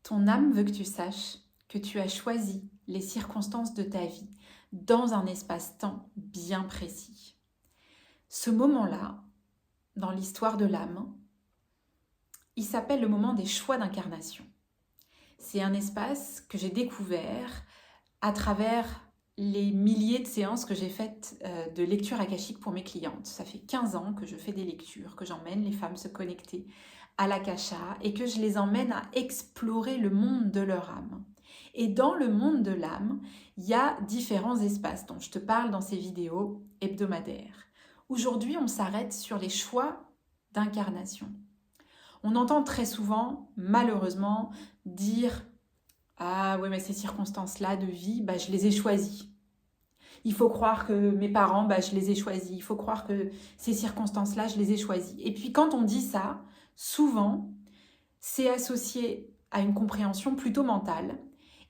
Ton âme veut que tu saches que tu as choisi les circonstances de ta vie dans un espace-temps bien précis. Ce moment-là, dans l'histoire de l'âme, il s'appelle le moment des choix d'incarnation. C'est un espace que j'ai découvert à travers les milliers de séances que j'ai faites de lecture akashique pour mes clientes. Ça fait 15 ans que je fais des lectures, que j'emmène les femmes se connecter à l'akasha et que je les emmène à explorer le monde de leur âme. Et dans le monde de l'âme, il y a différents espaces dont je te parle dans ces vidéos hebdomadaires. Aujourd'hui, on s'arrête sur les choix d'incarnation. On entend très souvent, malheureusement, dire « Ah ouais, mais ces circonstances-là de vie, je les ai choisies. Il faut croire que mes parents, je les ai choisis. Il faut croire que ces circonstances-là, je les ai choisies. » Et puis quand on dit ça, souvent, c'est associé à une compréhension plutôt mentale.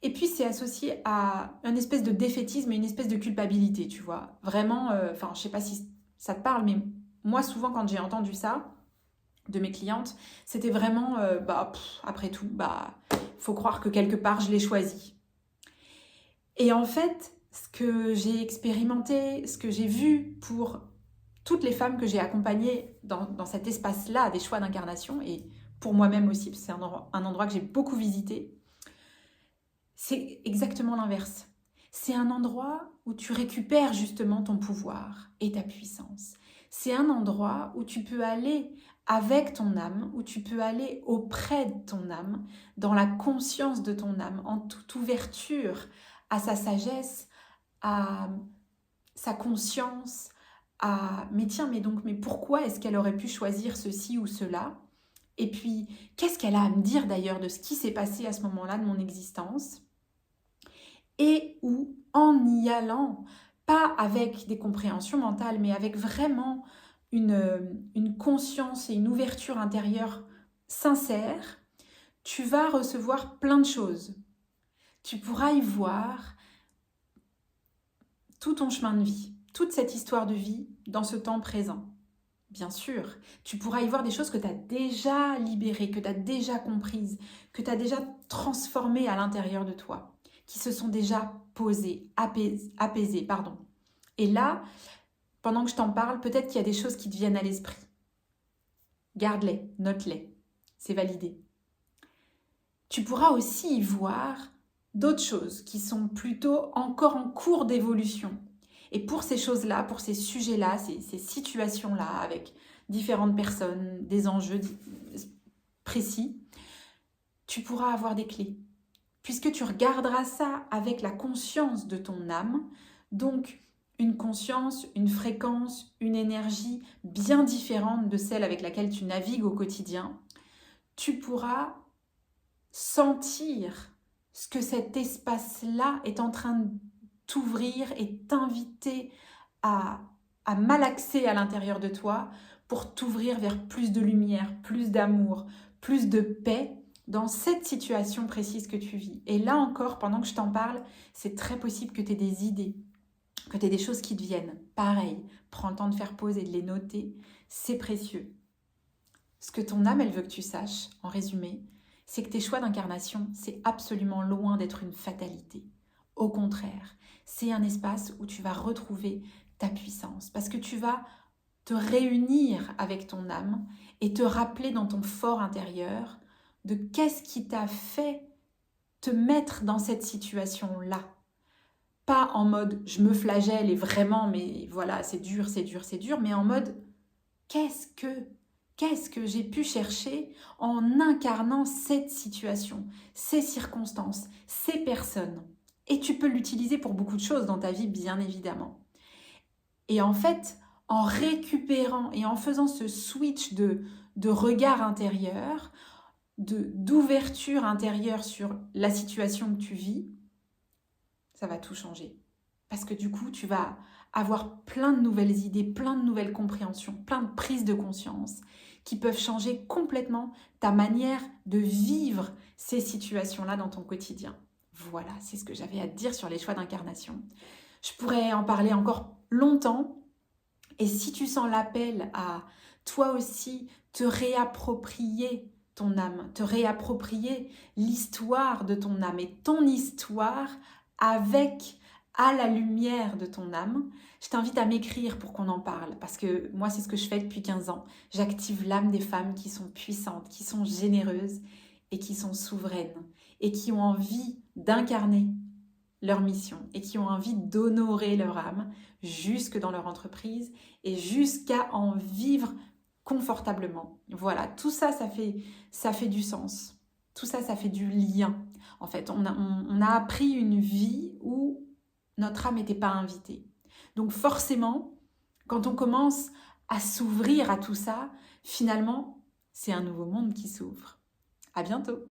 Et puis c'est associé à une espèce de défaitisme et une espèce de culpabilité, tu vois. Vraiment, je sais pas si ça te parle, mais moi, souvent, quand j'ai entendu ça de mes clientes, c'était vraiment, après tout, faut croire que quelque part, je l'ai choisi. Et en fait, ce que j'ai expérimenté, ce que j'ai vu pour toutes les femmes que j'ai accompagnées dans cet espace-là, des choix d'incarnation, et pour moi-même aussi, parce que c'est un endroit que j'ai beaucoup visité, c'est exactement l'inverse. C'est un endroit où tu récupères justement ton pouvoir et ta puissance. C'est un endroit où tu peux aller avec ton âme, où tu peux aller auprès de ton âme, dans la conscience de ton âme, en toute ouverture à sa sagesse, à sa conscience, à mais tiens, mais pourquoi est-ce qu'elle aurait pu choisir ceci ou cela? Et puis, qu'est-ce qu'elle a à me dire d'ailleurs de ce qui s'est passé à ce moment-là de mon existence? Et où, en y allant, pas avec des compréhensions mentales, mais avec vraiment une conscience et une ouverture intérieure sincère, tu vas recevoir plein de choses. Tu pourras y voir tout ton chemin de vie, toute cette histoire de vie dans ce temps présent. Bien sûr, tu pourras y voir des choses que tu as déjà libérées, que tu as déjà comprises, que tu as déjà transformées à l'intérieur de toi, qui se sont déjà posées, apaisées. Et là, pendant que je t'en parle, peut-être qu'il y a des choses qui te viennent à l'esprit. Garde-les, note-les, c'est validé. Tu pourras aussi y voir d'autres choses qui sont plutôt encore en cours d'évolution. Et pour ces choses-là, pour ces sujets-là, ces situations-là, avec différentes personnes, des enjeux précis, tu pourras avoir des clés. Puisque tu regarderas ça avec la conscience de ton âme, donc une conscience, une fréquence, une énergie bien différente de celle avec laquelle tu navigues au quotidien, tu pourras sentir ce que cet espace-là est en train de t'ouvrir et t'inviter à malaxer à l'intérieur de toi pour t'ouvrir vers plus de lumière, plus d'amour, plus de paix dans cette situation précise que tu vis. Et là encore, pendant que je t'en parle, c'est très possible que tu aies des idées, que tu aies des choses qui te viennent. Pareil, prends le temps de faire pause et de les noter, c'est précieux. Ce que ton âme, elle veut que tu saches, en résumé, c'est que tes choix d'incarnation, c'est absolument loin d'être une fatalité. Au contraire, c'est un espace où tu vas retrouver ta puissance, parce que tu vas te réunir avec ton âme et te rappeler dans ton fort intérieur de qu'est-ce qui t'a fait te mettre dans cette situation-là. Pas en mode « je me flagelle et vraiment, mais voilà, c'est dur, mais en mode « qu'est-ce que j'ai pu chercher en incarnant cette situation, ces circonstances, ces personnes ?» Et tu peux l'utiliser pour beaucoup de choses dans ta vie, bien évidemment. Et en fait, en récupérant et en faisant ce switch de regard intérieur, d'ouverture intérieure sur la situation que tu vis, ça va tout changer. Parce que du coup, tu vas avoir plein de nouvelles idées, plein de nouvelles compréhensions, plein de prises de conscience qui peuvent changer complètement ta manière de vivre ces situations-là dans ton quotidien. Voilà, c'est ce que j'avais à te dire sur les choix d'incarnation. Je pourrais en parler encore longtemps. Et si tu sens l'appel à toi aussi te réapproprier ton âme, te réapproprier l'histoire de ton âme et ton histoire avec, à la lumière de ton âme. Je t'invite à m'écrire pour qu'on en parle, parce que moi, c'est ce que je fais depuis 15 ans. J'active l'âme des femmes qui sont puissantes, qui sont généreuses et qui sont souveraines et qui ont envie d'incarner leur mission et qui ont envie d'honorer leur âme jusque dans leur entreprise et jusqu'à en vivre confortablement. Voilà, tout ça, ça fait du sens. Tout ça, ça fait du lien. En fait, on a appris une vie où notre âme n'était pas invitée. Donc forcément, quand on commence à s'ouvrir à tout ça, finalement, c'est un nouveau monde qui s'ouvre. À bientôt.